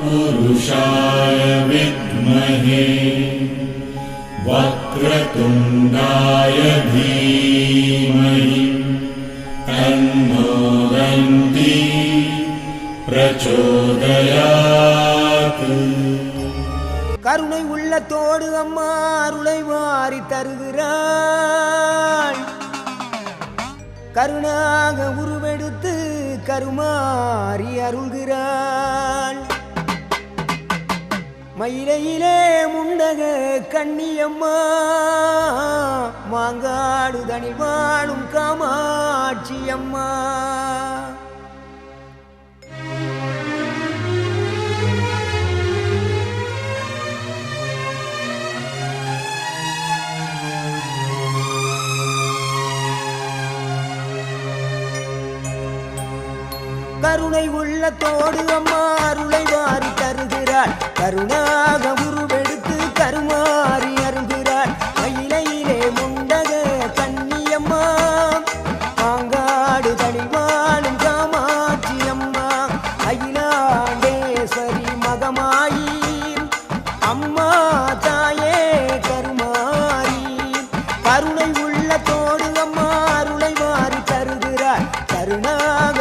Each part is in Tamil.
तत्पुरुषाय विद्महे वक्रतुण्डाय धीमहि तन्नो दन्ती प्रचोदयात्। கருணை உள்ளத்தோடு அம்மா அருளை வாரி தருகிறாள். கருணாக உருவெடுத்து கருமாறி அருள்கிறாள். மயிலையிலே முண்டக கண்ணியம்மா மாங்காடு தனி வாழும் காமாட்சி அம்மா. கருணை உள்ளத்தோடு அம்மா அருளை வாரி தருகிறாள். கருணாக உருவெடுத்து கருமாறி அருள்கிறாள். மயிலையிலே முண்டக கண்ணியம்மா மாங்காடு தனி வாழும் காமாட்சி அம்மா. அகிலாண்டேஸ்வரி மகமாயி அம்மா தாயே கருமாரி. கருணை உள்ளத்தோடு அம்மா அருளை வாரி தருகிறாள். கருணாக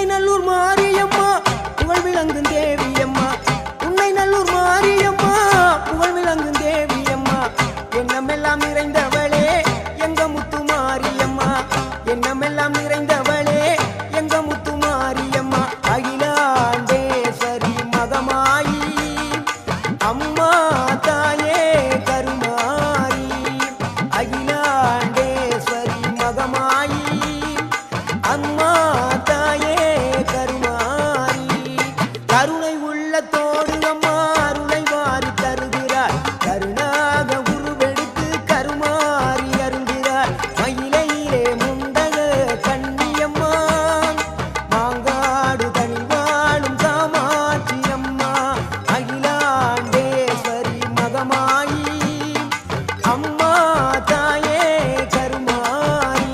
நல்லூர் மாரியம்மா புகழ் விளங்கும் தேவியம்மா. உன்னை நல்லூர் மாரியம்மா புகழ் விளங்கும் தேவியம்மா. எண்ணமெல்லாம் நிறைந்தவளே எங்க முத்து மாரியம்மா. எண்ணமெல்லாம் நிறைந்தவளே எங்க முத்து மாரியம்மா. அகிலாண்டேஸ்வரி மகமாயி அம்மா தாயே கருமாரி. அகிலாண்டேஸ்வரி மகமாயி அம்மா தாயே கருணை உள்ளத்தோடு அம்மா அருளை வாரி தருகிறாள். கருணாக உருவெடுத்து கருமாறி அருள்கிறாள். மயிலையிலே முண்டக கண்ணியம்மா மாங்காடு தனி வாழும் காமாட்சி அம்மா. அகிலாண்டேஸ்வரி மகமாயி அம்மா தாயே கருமாரி.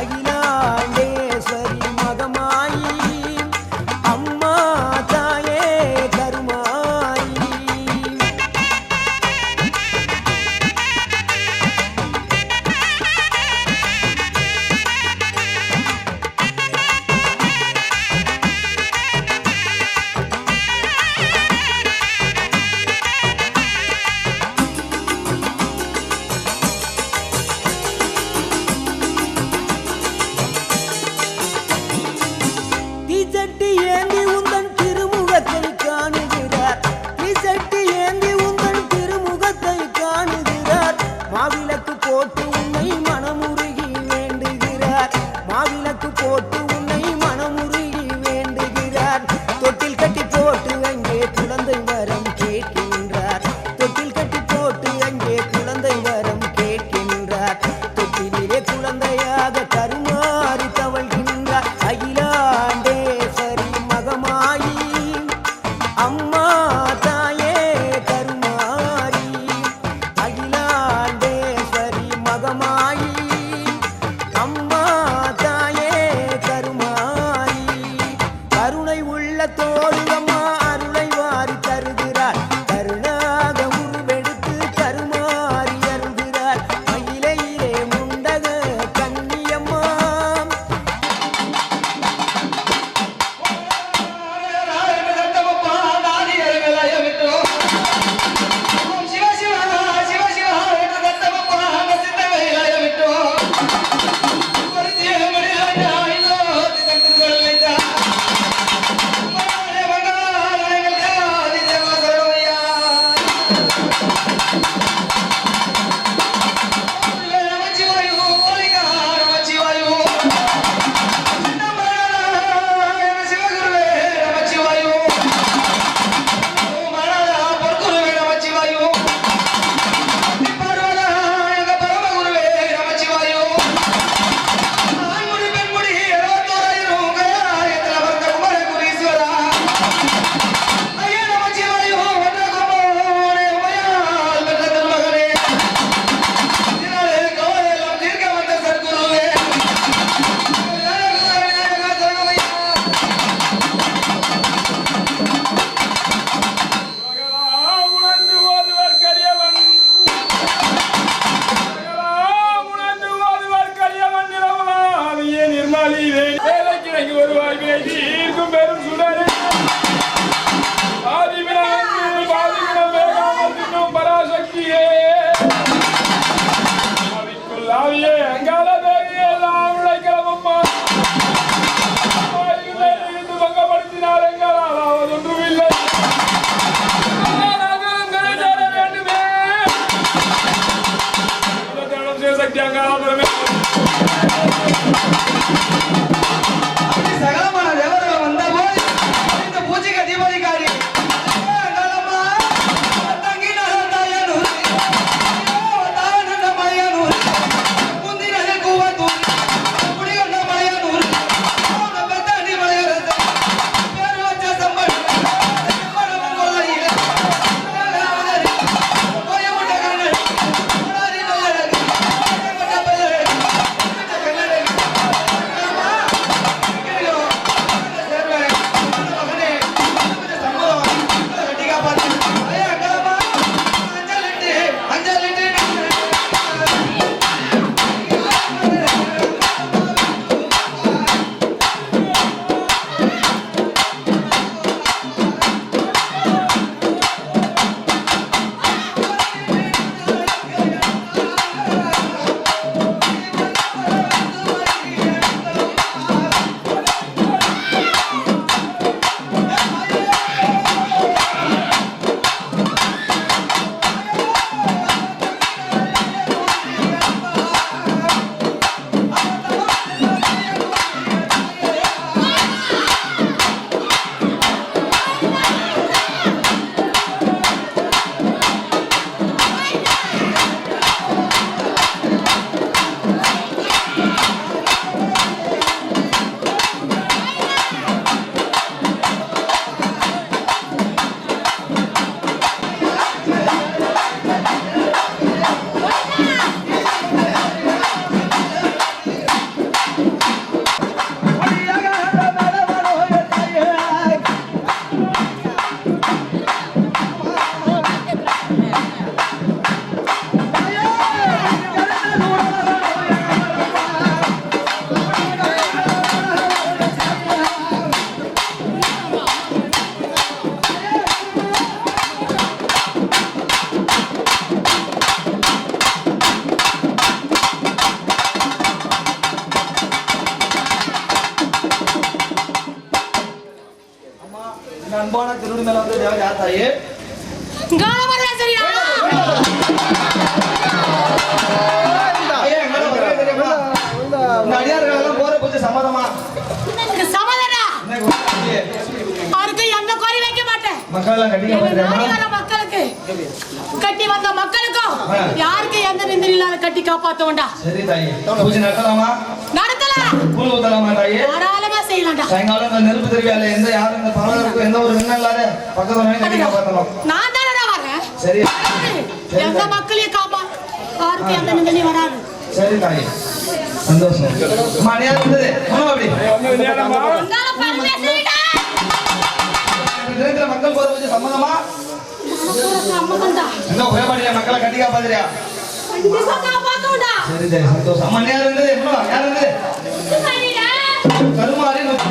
அகிலாண்டேஸ்வரி மகமாயி அம்மா தாயே கருமாரி. சகலமான தேவர்கள் வந்த போது இந்த பூஜைக்கு அதிபதிகாரி அன்பான திருடி மேல வந்து தேவன் யார் தாயே அடியார்கள் போற பூஜை சம்மதமா மக்களுக்கு கட்டி வந்த மக்களுக்கும் யாருக்கு எந்த நிந்தனை இல்லாத கட்டி காப்பாத்தோண்டா. சரி தாயே பூஜை நடத்தலாமா? நடத்தலாம். கூழ் ஊத்தலாமா தாயே? தாராளமா செய்யலாம்டா. சாயங்காலம் இந்த நெருப்பு தெரியாத எந்த யாரும் இந்த பாவலருக்கு எந்த ஒரு விண்ணம் இல்லாத பக்கத்துல கட்டி காப்பாத்தலாம். நான் தானடா வரேன். சரி எந்த மக்களையும் காப்பா யாருக்கு எந்த நிந்தனை வராது. சரி தாயே சந்தோஷம். மணியா இருந்தது அப்படி மக்கள் போற பூஜை சம்மதமா? இந்த உயர்பாடியா மக்களை கட்டி காப்பாத்துறியா? சரி சரி சந்தோஷம். அம்மா யார் இருந்தது? யார் இருந்தது? கருமாரி என்னம்மா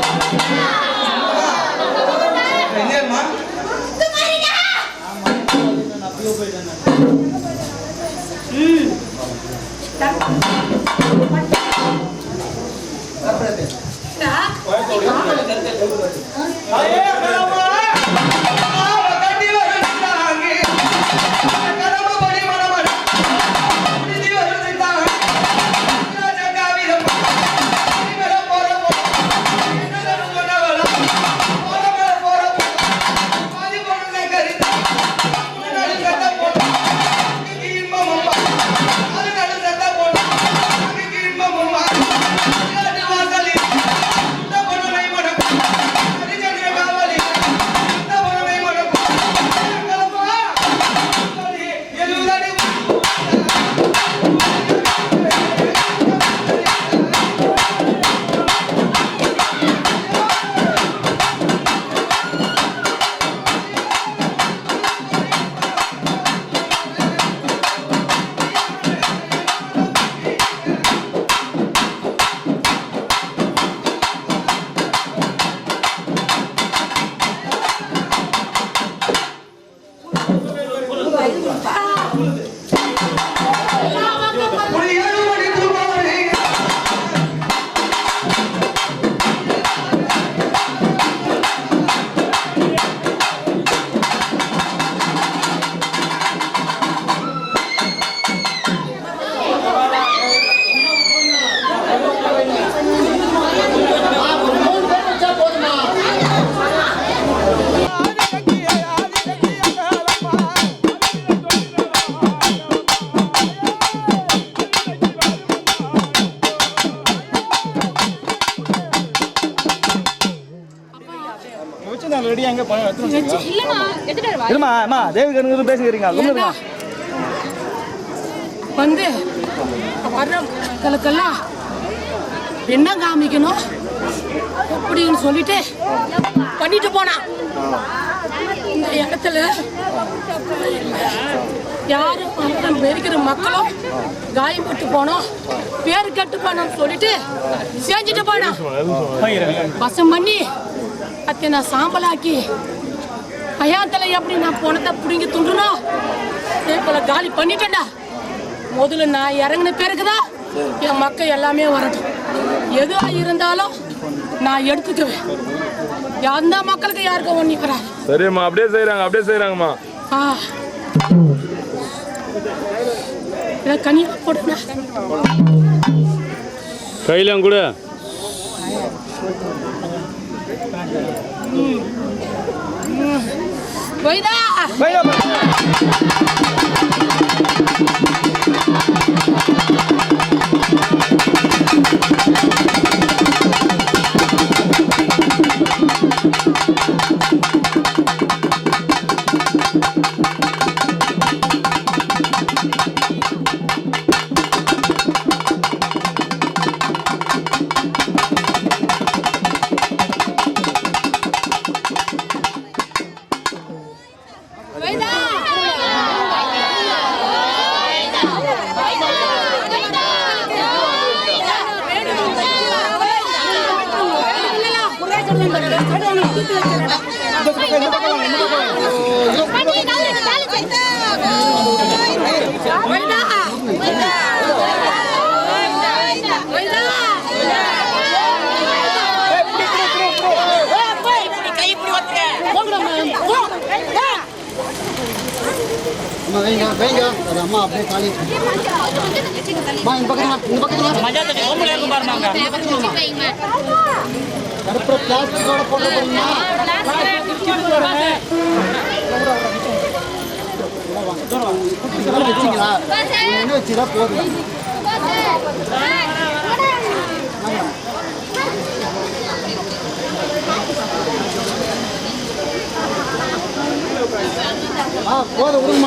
இல்லம்மா எடுத்துட்டு வா. இருமா அம்மா தேவி கண்ணு பேசுகிறீங்க ஏண்டா? வந்து வர்ற மக்களுக்கெல்லாம் என்ன காமிக்கணும் அப்படின்னு சொல்லிட்டு பண்ணிட்டு போனான். இந்த இடத்துல யாரும் வெறுக்கிற மக்களும் காயப்பட்டு போனோம், பேரு கெட்டு போனோம்னு சொல்லிட்டு செஞ்சுட்டு போனான். வசம் பண்ணி அத்தை நான் சாம்பலாக்கி பையாத்தில் எப்படி நான் பணத்தை பிடிங்கி துண்டுனோம் அதே போல காலி பண்ணிட்டேன்டா. முதல்ல நான் இறங்கின பிறகுதான் என் மக்கள் எல்லாமே வரட்டும். எதுவா இருந்தாலும் நான் எடுத்துக்குவேன். எந்த மக்களுக்கு யாருக்கும் ஒன்னிக்கிறாரு. சரிம்மா, அப்படியே செய்யறாங்கம்மா. கனியா போடுங்க கையிலும் கூட. போய்தா வைங்க ஒரு அம்மா அப்படியே காலி இந்த பக்கம் கருப்புற பிளாஸ்டிக்கோட போட்டு போறீங்க. வச்சிங்களா வச்சுதா போதும். போதும் விடுங்க.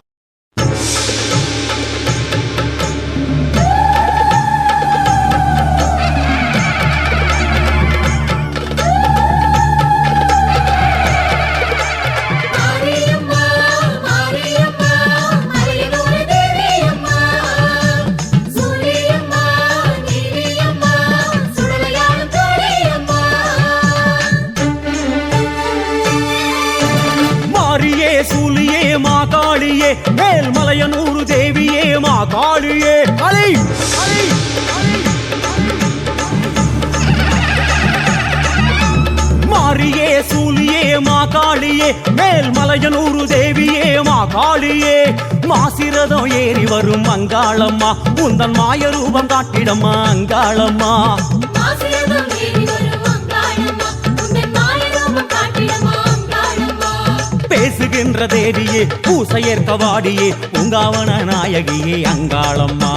மேல்மலையனூர் தேவியே மாகாளியே அலை மாரியே சூலியே மாகாளியே மேல்மலையனூர் தேவியே மாகாளியே மாசிரதம் ஏறி வரும் அங்காளம்மா உந்தன் மாய ரூபம் காட்டிடம்மா அங்காளம்மா பேசுகின்ற தேவியே பூசையேற்க வாடியே உங்காவன நாயகியே அங்காளம்மா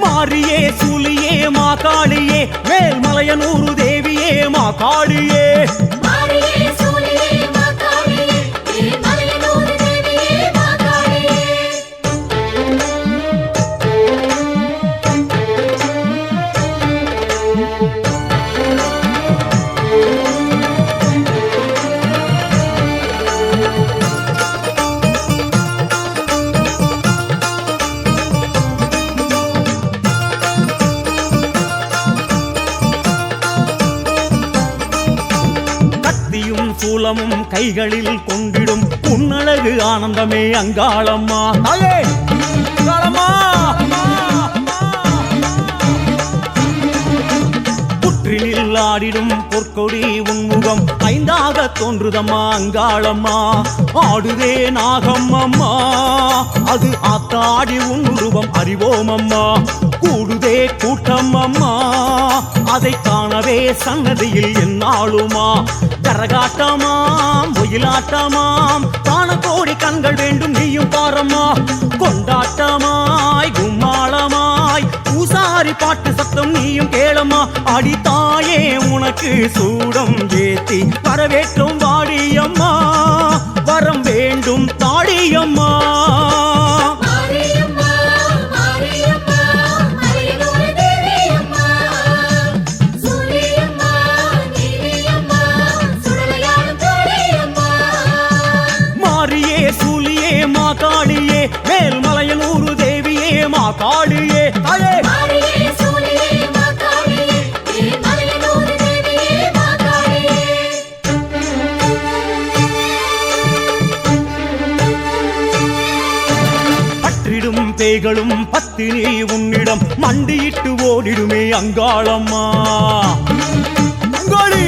மாரியே சூலியே மாகாளியே மேல்மலையனூர் தேவியே மாகாளியே சூலமும் கைகளில் கொண்டிடும் உன்னழகு ஆனந்தமே அங்காளம்மா தாயே அங்காளம்மா புற்றினில் ஆடிடும் பொற்கொடி உன்முகம் ஐந்தாக தோன்றுதம்மா அங்காளம்மா ஆடுதே நாகம் அம்மா அது ஆத்தாடி உன் உருவம் அறிவோம் அம்மா கூடுதே கூட்டம் அம்மா அதை காணவே சன்னதியில் என்னாலுமா கரகாட்டமாம் ஒயிலாட்டமாம் காண கோடி கண்கள் வேண்டும் நீயும் பாரம்மா கொண்டாட்டமாய் கும்மாளமாய் பூசாரி பாட்டு சத்தம் நீயும் கேளம்மா அடித்தாயே உனக்கு சூடம் ஏத்தி வரவேற்றும் வாடியம்மா வரம் வேண்டும் தாடியம்மா காளியே மேல்மலையனூர் தேவியே மா காளியே தாயே பற்றிடும் பேய்களும் பத்தினி உன்னிடம் மண்டியிட்டு ஓடிடுமே அங்காளம்மா அங்காளி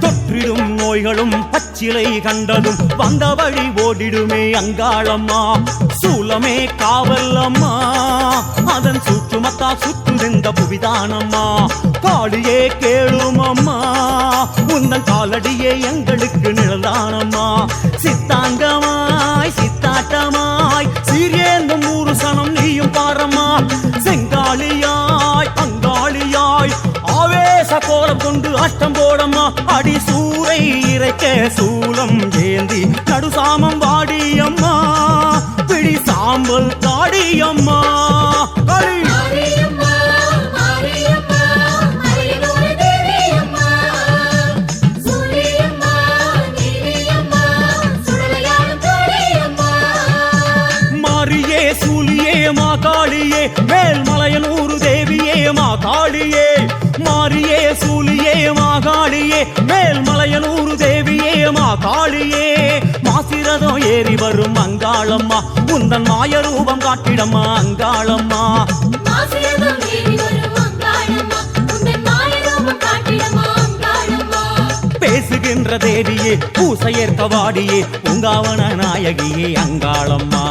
தொற்றிடும் நோய்களும் பச்சிலை கண்டதும் வந்த வழி ஓடிடுமே அங்காளம்மா சூலமே காவல்லம்மா அதன் சுற்றுமத்தா சுற்றுதிந்த புவிதானம்மா காளியே கேளும் அம்மா உந்தன் காலடியே எங்களுக்கு நிழல்தானம்மா சித்தாங்கமாய் சித்தாட்டமாய் சீரியேந்தும் ஊரு சனம் நீயும் பாரம்மா செங்காளியாய் அங்காளியாய் ஆவேச கோலம் கொண்டு அஷ்டம் போடம்மா அடி சூரை இறைக்க சூலம் ஏந்தி நடுசாமம் வாடியம்மா பிடி சாம்பல் தாடியம்மா களி மாரியே சூலியே மா காளியே மேல்மலையனூர் தேவியே மா காளியே மாரியே சூலியே மா காளியே மேல்மலையனூர் தேவியே மா காளியே மாசிரதம் ஏறி வரும் அங்காளம்மா உந்தன் மாய ரூபம் காட்டிடம்மா அங்காளம்மா பேசுகின்ற தேவியே பூசையேற்க வாடியே உங்காவன நாயகியே அங்காளம்மா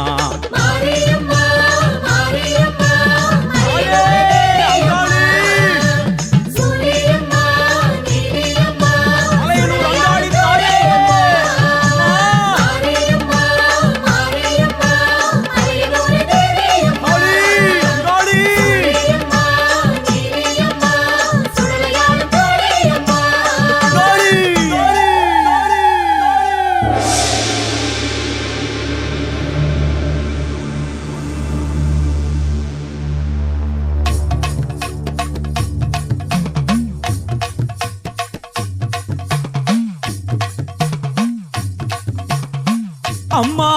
அம்மா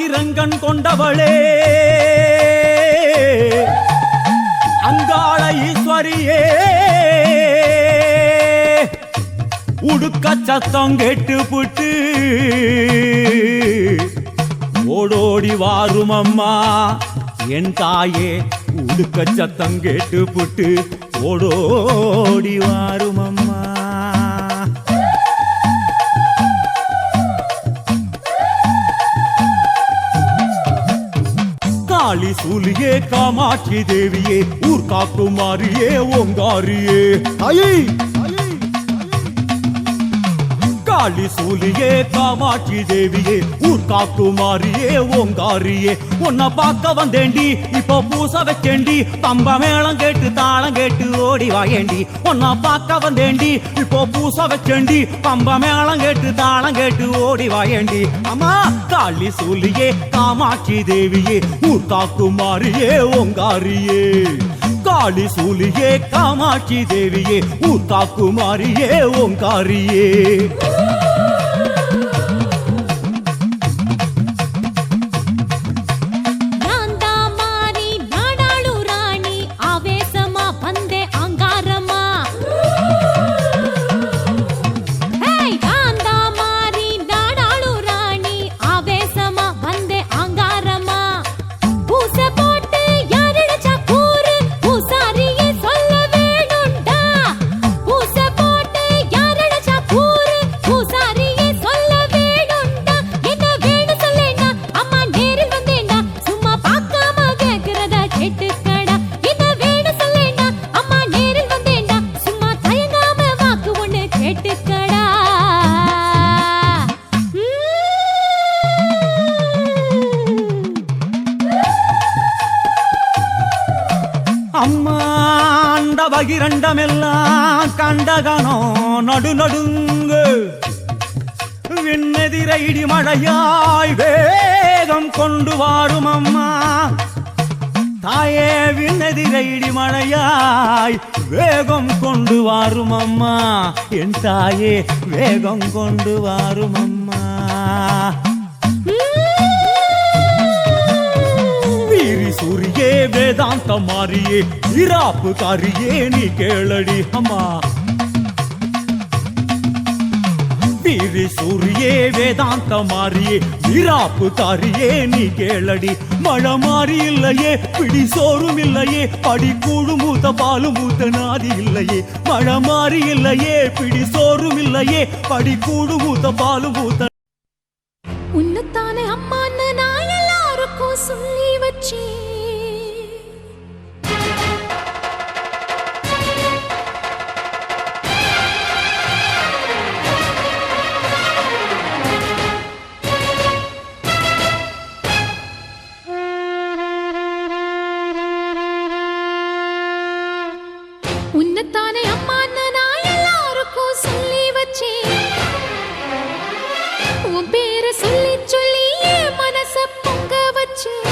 இரங்கன் கொண்டவளே அங்காள ஈஸ்வரியே உடுக்க சத்தம் கேட்டு புட்டு ஓடோடி வாரும் அம்மா என் தாயே உடுக்க சத்தம் கேட்டு புட்டு ஓடோடி வாரும் அம்மா காளி சூலியே காமாட்சி தேவியே ஊர் காக்குமாரியே ஓங்காரியே ஐயே காளி சூலியே காமாட்சி தேவியே ஊர் காக்குமாரியே ஓங்காரியே உன்னை பார்க்க வந்தேண்டி இப்போ பூச வச்சேண்டி பம்ப மேளம் கேட்டு தாளம் கேட்டு ஓடி வாயேண்டி உன்னை பார்க்க வந்தேண்டி இப்போ பூச வச்சேண்டி பம்ப மேளம் கேட்டு தாளம் கேட்டு ஓடி வாயேண்டி அம்மா காளி சூலியே காமாட்சி தேவியே ஊர் காக்குமாரியே ஓங்காரியே காளி சூலியே காமாட்சி தேவியே ஊர் காக்குமாரியே ஓங்காரியே அண்ட பகிரண்டமெல்லாம் கண்டகனோ நடுநடுங்கு விண்ணெதிர இடி மழையாய் வேகம் கொண்டு வாரும் அம்மா தாயே விண்ணெதிர இடி மழையாய் வேகம் கொண்டு வாரும் அம்மா என் தாயே வேகம் கொண்டு வாரும் அம்மா வீரி சூரியே வேதாந்த மாறியே இராப்பு காரியே நீ கேளடி அம்மா வீரி சூரியே வேதாந்த மாறியே இராப்பு காரியே நீ கேளடி மழை மாறி இல்லையே பிடி சோறும் இல்லையே படி கூடு மூத்த பாலும் மூத்த நாதி இல்லையே மழை மாறி இல்லையே பிடி சோறும் இல்லையே படி கூடு மூத்த பாலும் மூத்த உன்னத்தானே அம்மான்னு நான் எல்லாருக்கும் சொல்லி வச்சேன் உன்னத்தானே அம்மான்னு நான் எல்லாருக்கும் சொல்லி வச்சேன் உன் பேரை சொல்லி சொல்லி மனச பொங்க வச்சேன்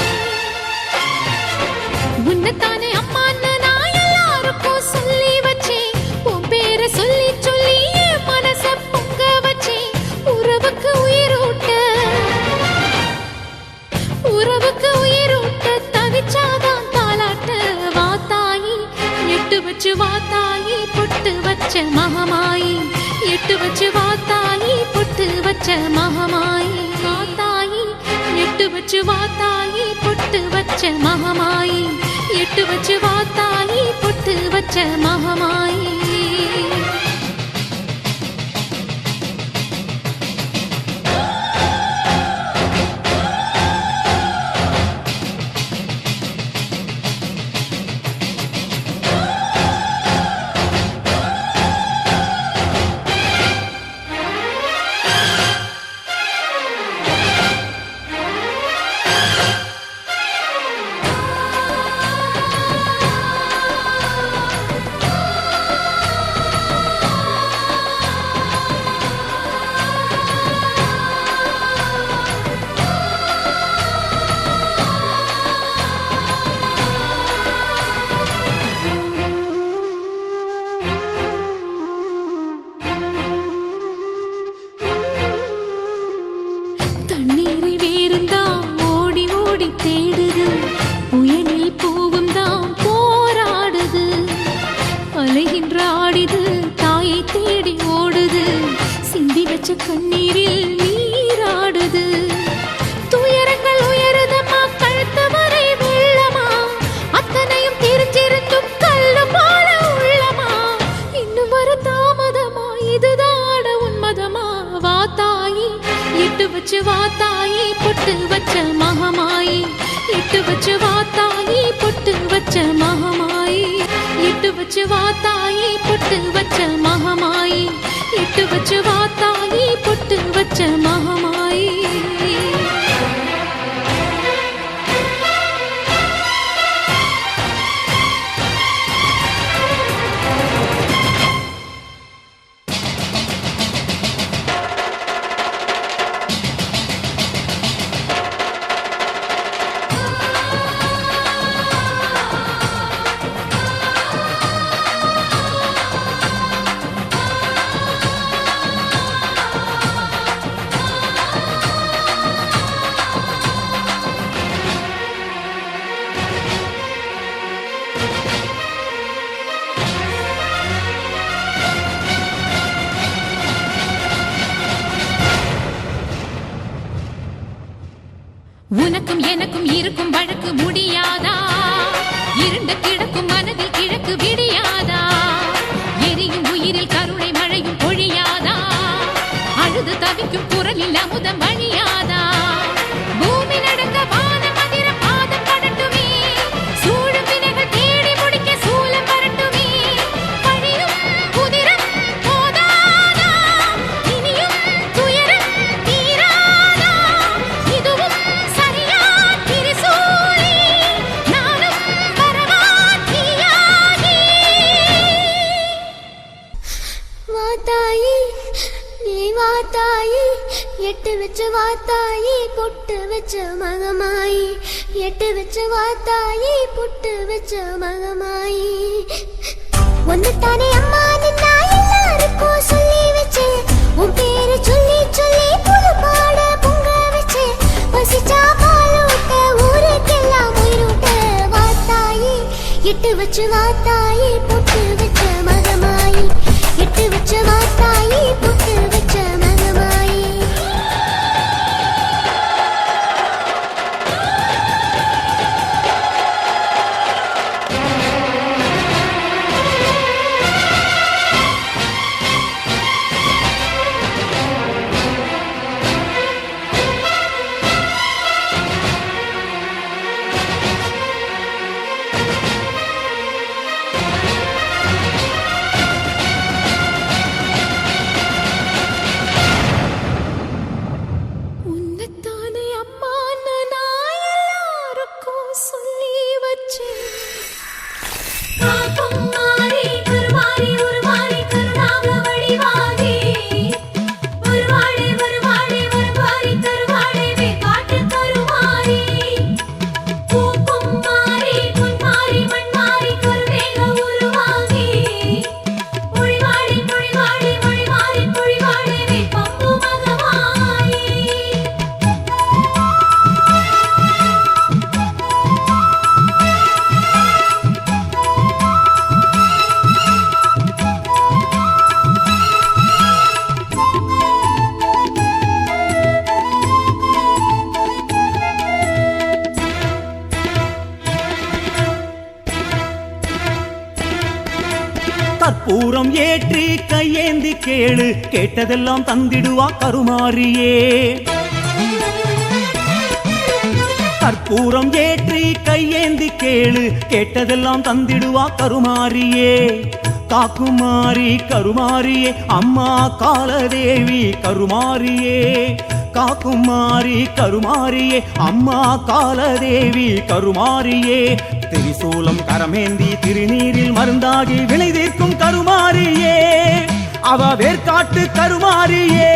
உன்னத்தானே அம்மான்னு நான் எல்லாருக்கும் சொல்லி வச்சேன் உன் பேரை சொல்லி சொல்லி மனச பொங்க வச்சேன் உறவுக்கு உயிரூட்ட தவிச்சாதான் தாலாட்ட வாத்தாயி எட்டு வச்சு வாத்தாயி பொட்டு வச்ச மகமாயி எட்டு வச்சு வாத்தாயி பொட்டு வச்ச மகமாயி வாத்தாயி எட்டு வச்சு வாத்தாயி பொட்டு வச்ச மகமாயி எட்டு வச்சு வாத்தாயி பொட்டு வச்ச மகமாயி தண்ணீரை வேறுந்தான் ஓடி ஓடி தேடுது புயலில் பூவும் தான் போராடுது அலைகின்ற ஆடிது தாயை தேடி ஓடுது சிந்தி வச்ச கண்ணீரில் நீராடுது துயரங்கள் உயருதம்மா கழுத்து வரை வெள்ளமா அத்தனையும் தெரிஞ்சிருந்தும் கல்லு போல உள்ளமா இன்னும் வர தாமதமா இதுதாட உன்மதமா வாத்தாயி எட்டு வச்சு வாத்தாயி பொட்டு வச்ச மகமாயி எட்டு வச்சு வாத்தாயி பொட்டு வச்ச மகமாயி எட்டு வச்சு வாத்தாயி பொட்டு வச்ச மகமாயி எட்டு வச்சு வாத்தாயி பொட்டு வச்ச மகமாயி உனக்கும் எனக்கும் இருக்கும் வழக்கு முடியாதா இருண்ட கிடக்கும் மனதில் கிழக்கு விடியாதா எரியும் உயிரில் கருணை மழையும் பொழியாதா அழுது தவிக்கும் குரலில் அமுதம் வழியாதா பூமி நடக்க வானம் அதிர பாதம் படட்டுமே சூழும் வினைகள் தேடி முடிக்க சூலம் வரட்டுமே பழியும் குதிரம் போதாதா இனியும் துயரம் தீராதா இதுவும் சரியா திரிசூலி நானும் வரவா தீயாகி பொட்டு வச்ச மகமாயி எட்டு வச்ச வாத்தாயி பொட்டு வச்ச மகமாயி ஒன்னுத்தானே அம்மா நின்னா எல்லாருக்கும் சொல்லி வச்சு உன் பேரு சொல்லி சொல்லி புது பாட பொங்க வச்சு பசிச்சா பாலூட்ட ஊருக்கெல்லாம் உயிரூட்ட வாத்தாயி எட்டு வச்சு வாத்தாயி பொட்டு வச்ச மகமாயி எட்டு வச்ச வாத்தாயி பொட்டு வச்ச மகமாயி கற்பூரம் ஏற்றி கையேந்தி கேளு கேட்டதெல்லாம் தந்திடுவா கருமாரியே கற்பூரம் ஏற்றி கையேந்தி கேளு கேட்டதெல்லாம் தந்திடுவா கருமாரியே காக்குமாரி கருமாரியே அம்மா காலதேவி கருமாரியே காக்குமாரி கருமாரியே அம்மா காலதேவி கருமாரியே திரிசூலம் கரமேந்தி திருநீரில் மருந்தாகி வினை தீர்க்கும் கருமாரியே அவ வேர்காட்டு கருமாரியே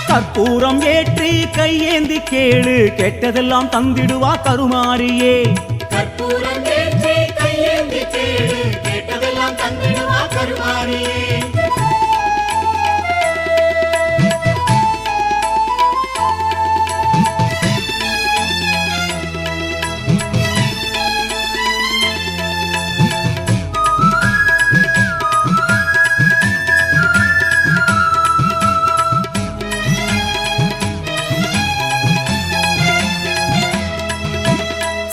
கற்பூரம் ஏற்றி கையேந்தி கேளு கேட்டதெல்லாம் தந்திடுவா கருமாரியே கற்பூரம் ஏற்றி கையேந்தி கேளு கேட்டதெல்லாம் தந்திடுவா கருமாரியே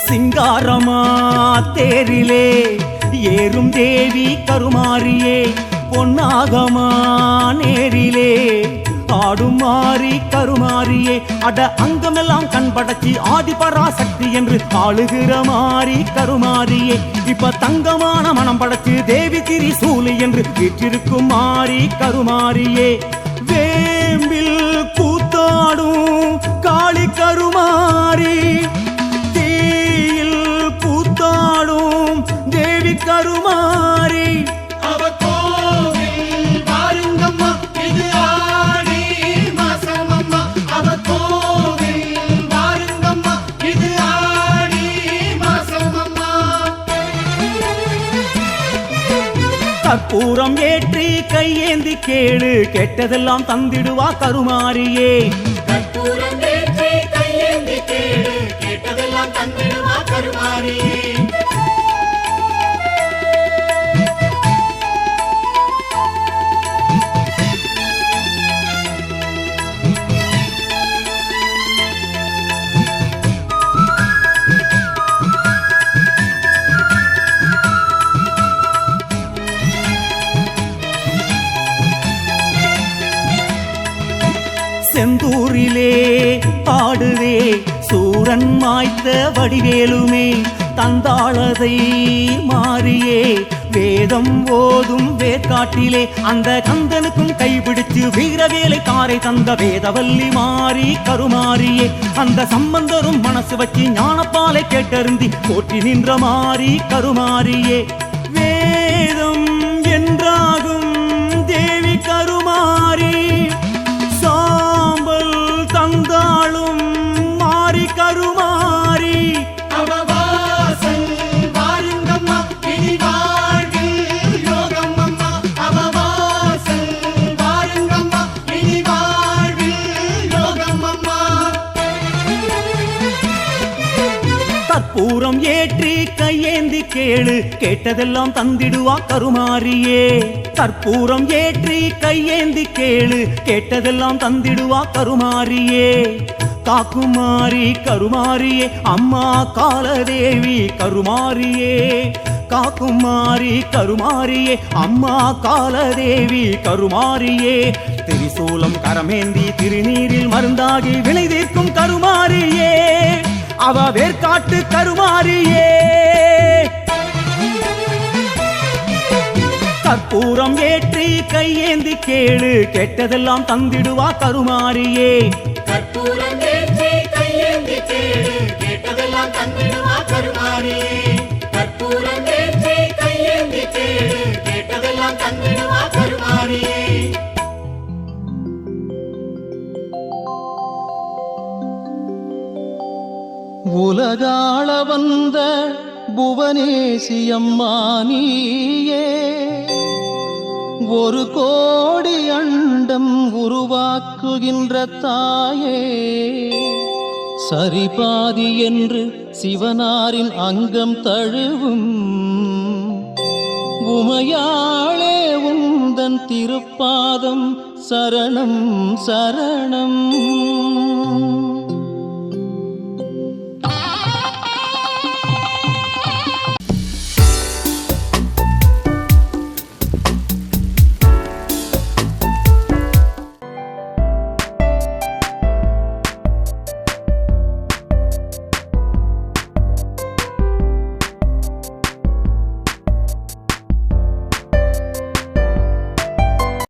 சிங்காரமா தேரிலே ஏறும் தேவி கருமாரியே பொன்னாகமா நேரிலே ஆடும் மாறி கருமாரியே அட அங்கமெல்லாம் கண்படச்சி ஆதிபராசக்தி என்று ஆளுகிற மாறி கருமாரியே இப்ப தங்கமான மனம் படைச்சு தேவி திரிசூலி என்று வீற்றிருக்கும் மாறி கருமாரியே வேம்பில் கூத்தாடும் காளி கருமாரி தேவி கருமாரி அவ கோவில் வாருங்கம்மா இது ஆடி மாசமம்மா அவ கோவில் வாருங்கம்மா இது ஆடி மாசமம்மா கற்பூரம் ஏற்றி கையேந்தி கேளு கேட்டதெல்லாம் தந்திடுவா கருமாரியே கற்பூரம் ஏற்றி கையேந்தி கேளு கேட்டதெல்லாம் தந்திடுவா கருமாரியே செந்தூரிலே பாடுவே சூரன் மாய்த்த வடிவேலுமே தந்தாளதை மாறியே வேதம் ஓதும் வேற்காட்டிலே அந்த கந்தனுக்கும் கைபிடிச்சு வீரவேலை தாரை தந்த வேதவல்லி மாறி கருமாரியே அந்த சம்பந்தரும் மனசு வச்சு ஞானப்பாலை கேட்டருந்தி போற்றி நின்ற மாறி கருமாரியே வேதம் என்றாகும் தேவி கருமாரி கற்பூரம் ஏற்றி கையேந்தி கேளு கேட்டதெல்லாம் தந்திடுவா கருமாரியே. கற்பூரம் ஏற்றி கையேந்தி கேளு கேட்டதெல்லாம் தந்திடுவா கருமாரியே. காக்குமாரி கருமாரியே அம்மா காலதேவி கருமாரியே. காக்குமாரி கருமாரியே அம்மா காலதேவி கருமாரியே. திரிசூலம் கரமேந்தி திருநீரில் மருந்தாகி வினை தீர்க்கும் கருமாரியே. அவ வேர்காட்டு கருமாரியே. கற்பூரம் ஏற்றி கையேந்தி கேளு கேட்டதெல்லாம் தந்திடுவா கருமாரியே. கற்பூரம் ஏற்றி கையேந்தி கேளு கேட்டதெல்லாம் தந்திடுவா கருமாரியே. கற்பூரம் ஏற்றி கையேந்தி கேளு கேட்டதெல்லாம் தந்திடுவா கருமாரியே. உலகாள வந்த புவனேசியம்மா நீயே. ஒரு கோடி அண்டம் உருவாக்குகின்ற தாயே. சரிபாதி என்று சிவனாரின் அங்கம் தழுவும் உமையாளே உந்தன் திருப்பாதம் சரணம் சரணம்.